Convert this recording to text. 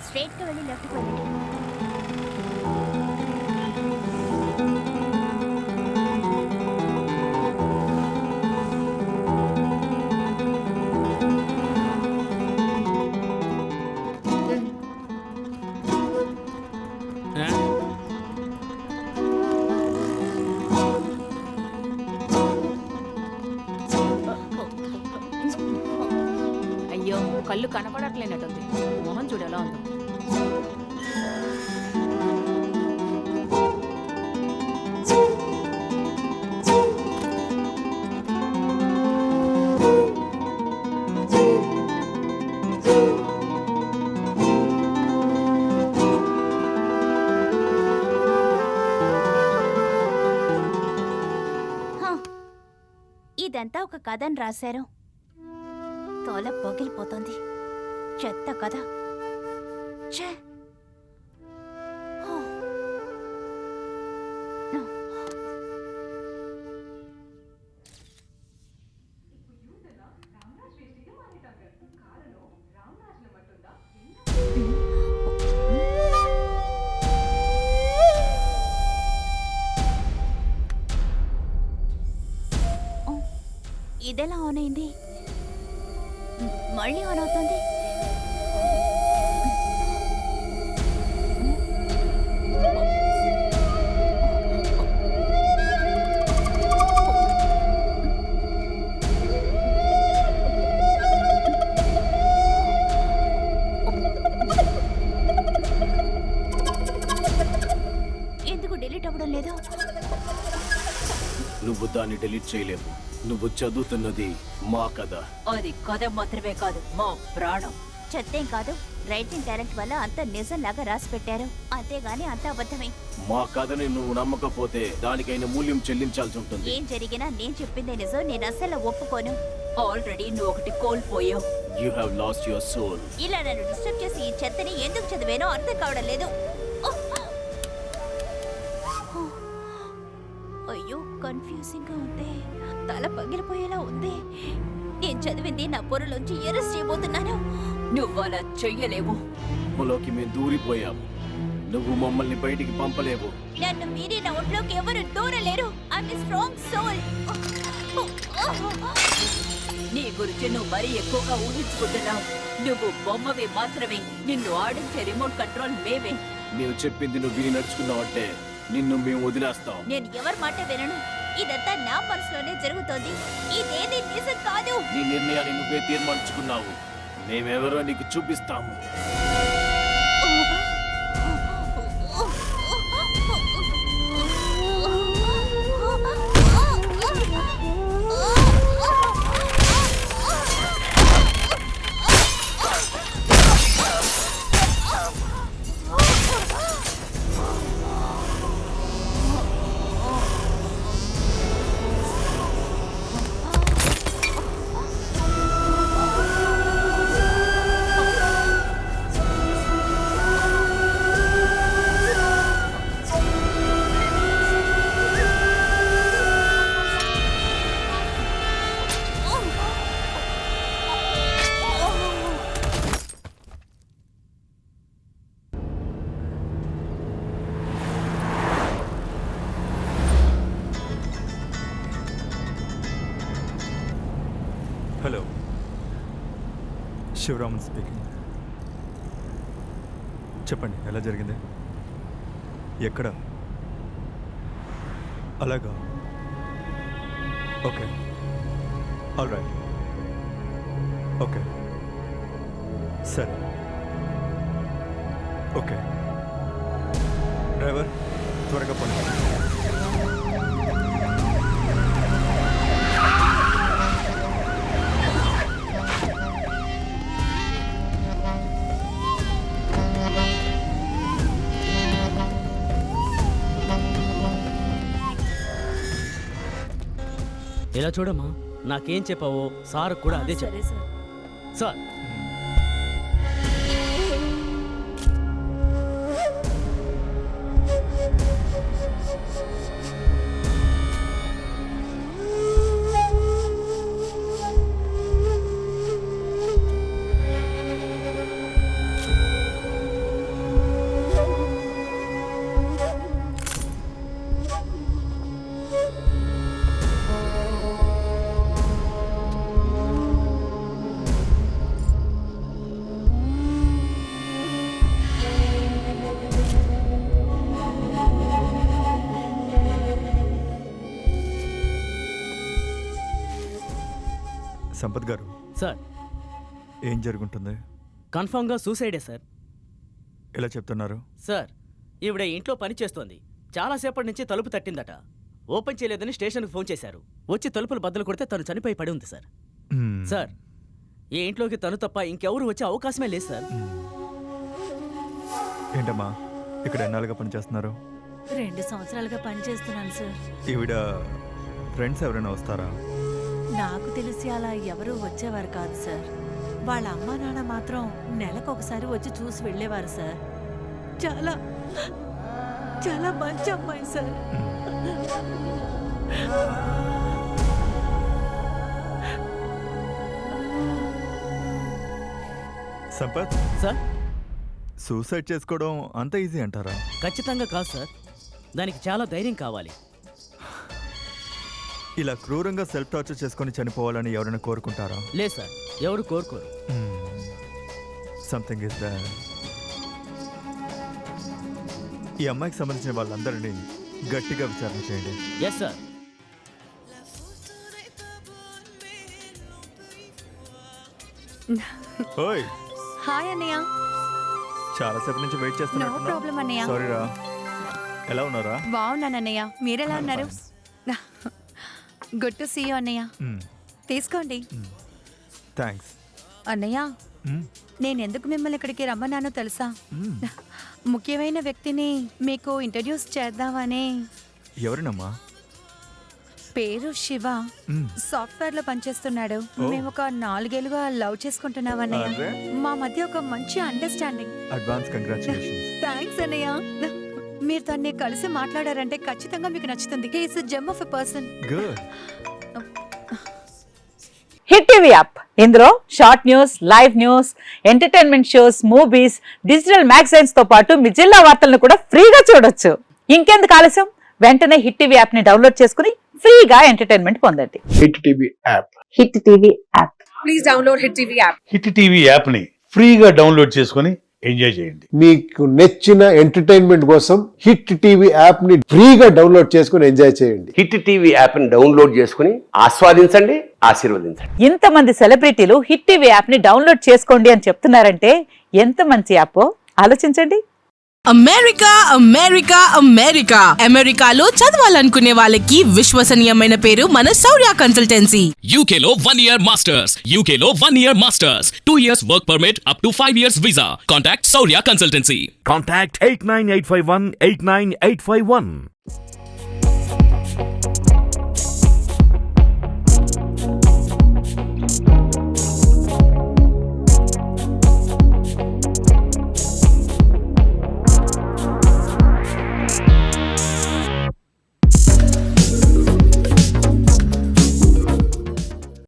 స్ట్రైట్గా వెళ్ళి లెఫ్ట్కి వెళ్ళండి. అయ్యో, కళ్ళు కనపడట్లేనట్టుంది. మొహం చూడు ఎలా ఉందో. హా, ఇదంతా ఒక కథని రాశారు. తోల పగిలిపోతుంది. చెత్త కథ. ఛే! హో. ఇదెలా ఆన్ అయింది? మళ్ళీ ఆన్ అవుతుంది. ఎందుకు డిలీట్ అవ్వడం లేదు? నువ్వు దాన్ని డిలీట్ చేయలేవు. నువ్వు చదువుతున్నది మా కథ. అది కథ మాత్రమే కాదు, మా ప్రాణం. చెత్తేం కాదు. రైటింగ్ టాలెంట్ వల్ల అంత నిజంలాగా రాసి పెట్టారు. అంతేగాని అంత అబద్ధమే. మా కథని నువ్వు నమ్మకపోతే దానికైన మూల్యం చెల్లించాల్సి ఉంటుంది. ఏం జరిగినా నేను చెప్పిందే నిజం. నేను అస్సలు ఒప్పుకోను. ఆల్రెడీ నువ్వు ఒకటి కోల్పోయావు. You have lost your soul. ఇలా నన్ను డిస్టర్బ్ చేసి ఈ చెత్తని ఎందుకు చదివానో అర్థం కావడం లేదు. అయ్యో, కన్ఫ్యూజింగ్ గా ఉంది. తల పగిలిపోయేలా ఉంది. నేను చదివింది నా పొరలోంచి ఎరెస్ట్ చేయబోతున్నాను. నువ్వు అలా చెయ్యలేవు. లోకి మేము దూరిపోయాము. నువ్వు మమ్మల్ని బయటికి పంపలేవు. నన్ను మీరి నా ఒంట్లోకి ఎవరు దూరలేరు. I'm a strong soul. నీ గురించి నువ్వు మరీ ఎక్కువగా ఊహించుకుంటున్నావు. నువ్వు బొమ్మవి మాత్రమే. నిన్ను ఆడించే రిమోట్ కంట్రోల్ మేమే. మేము చెప్పింది నువ్వు విని నడుచుకున్నావంటే నిన్ను మేము వదిలేస్తాం. నేను ఎవరి మాట వినను. ఇదంతా నా మనసులోనే జరుగుతోంది. ఇదేది నిజం కాదు. నీ నిర్ణయాన్ని నువ్వే తీర్మానించుకున్నావు. మేమెవరో నీకు చూపిస్తాము. Hello, Sivaraman speaking. చెప్పండి, ఎలా జరిగింది? ఎక్కడ? అలాగా, ఓకే, ఆల్ రైట్, ఓకే, సరే, ఓకే. డ్రైవర్, త్వరగా పని. ఇలా చూడమ్మా, నాకేం చెప్పావో సార్ కూడా అదే సరే చెప్పారు. సార్. సార్, సంపత్ గారు, సార్ ఏం జరుగుంటుంది? కన్ఫామ్గా సూసైడే సార్. ఎలా చెప్తున్నారు? సార్ ఈవిడ ఇంట్లో పని చేస్తోంది. చాలాసేపటి నుంచి తలుపు తట్టిందట. ఓపెన్ చేయలేదని స్టేషన్కి ఫోన్ చేశారు. వచ్చి తలుపులు బద్దలు కొడితే తను చనిపోయి పడి ఉంది సార్. మ్మ్. సార్ ఈ ఇంట్లోకి తను తప్ప ఇంకెవరు వచ్చే అవకాశమే లేదు సార్. ఏంటమ్మా ఇక్కడ ఎన్నాళ్ళుగా పని చేస్తున్నారు? 2 సంవత్సరాలుగా పనిచేస్తున్నాను సార్. ఈవిడ ఫ్రెండ్స్ ఎవరైనా వస్తారా? నాకు తెలిసి అలా ఎవరూ వచ్చేవారు కాదు సార్. వాళ్ళ అమ్మా నాన్న మాత్రం నెలకొకసారి వచ్చి చూసి వెళ్ళేవారు సార్. చాలా చాలా మంచి అమ్మాయి సార్. సంపత్, సార్ సూసైడ్ చేసుకోవడం అంత ఈజీ అంటారా? ఖచ్చితంగా కాదు సార్. దానికి చాలా ధైర్యం కావాలి. ఇలా క్రూరంగా సెల్ఫ్ టార్చర్ చేసుకొని చనిపోవాలని ఎవరైనా కోరుకుంటారా? లేదు సార్, ఎవరు కోరుకోరు. Something is that. ఈ అమ్మాయికి సంబంధించిన వాళ్ళందరినీ గట్టిగా విచారణ చేయండి. Yes sir. ఓయ్, హాయ్ అన్నయ్య. చాలాసేపు నుంచి వెయిట్ నో ప్రాబ్లం అన్నయ్య. సారీ రా. ఎలా ఉన్నారా? బాగున్నాను అన్నయ్య. మీరెలా ఉన్నారు? గుడ్ టు సీ యూ అన్నయ్య. తీసుకోండి. థ్యాంక్స్. అన్నయ్య, నేను ఎందుకు మిమ్మల్ని ఇక్కడికి రమ్మన్నానో తెలుసా? ముఖ్యమైన వ్యక్తిని మీకు ఇంట్రడ్యూస్ చేద్దామని. ఎవరినమ్మా? పేరు శివ. సాఫ్ట్వేర్ లో పనిచేస్తున్నాడు. మేము ఒక 4 ఏళ్లుగా లవ్ చేసుకుంటున్నాం అన్నయ్య. అరే. మా మధ్య ఒక మంచి అండర్స్టాండింగ్. Advance congratulations. థ్యాంక్స్ అన్నయ్య. మీరు తన్ని కలిసి మాట్లాడారంటే ఖచ్చితంగా మీకు నచ్చుతుంది. He is a gem of a person. Good. Hit TV app, ఇందులో short news, live news, entertainment shows, movies, digital magazines తో పాటు మీ జిల్లా వార్తలను కూడా ఫ్రీగా చూడొచ్చు. ఇంకెందుకు ఆలస్యం, వెంటనే హిట్ టీవీ యాప్ ని డౌన్లోడ్ చేసుకుని ఫ్రీగా ఎంటర్టైన్మెంట్ పొందండి. Hit TV app. Hit TV app. Please download hit TV app. Hit TV app ని ఫ్రీగా డౌన్లోడ్ చేసుకొని ఎంజాయ్ చేయండి. మీకు నచ్చిన ఎంటర్టైన్మెంట్ కోసం హిట్ టీవీ యాప్ ని ఫ్రీగా డౌన్లోడ్ చేసుకుని ఎంజాయ్ చేయండి. హిట్ టీవీ యాప్ ని డౌన్లోడ్ చేసుకుని ఆస్వాదించండి, ఆశీర్వదించండి. ఇంతమంది సెలబ్రిటీలు హిట్ టీవీ యాప్ ని డౌన్లోడ్ చేసుకోండి అని చెప్తున్నారంటే ఎంత మంచి యాప్ ఆలోచించండి. అమెరికా అమెరికా అమెరికా అమెరికాలో చదవాలనుకునే వాళ్ళకి విశ్వసనీయమైన పేరు మన శౌర్య కన్సల్టెన్సీ. UK లో 1 year masters. UK లో 1 year masters. 2 years work permit up to 5 years visa. Contact Saurya Consultancy. Contact 89851 89851.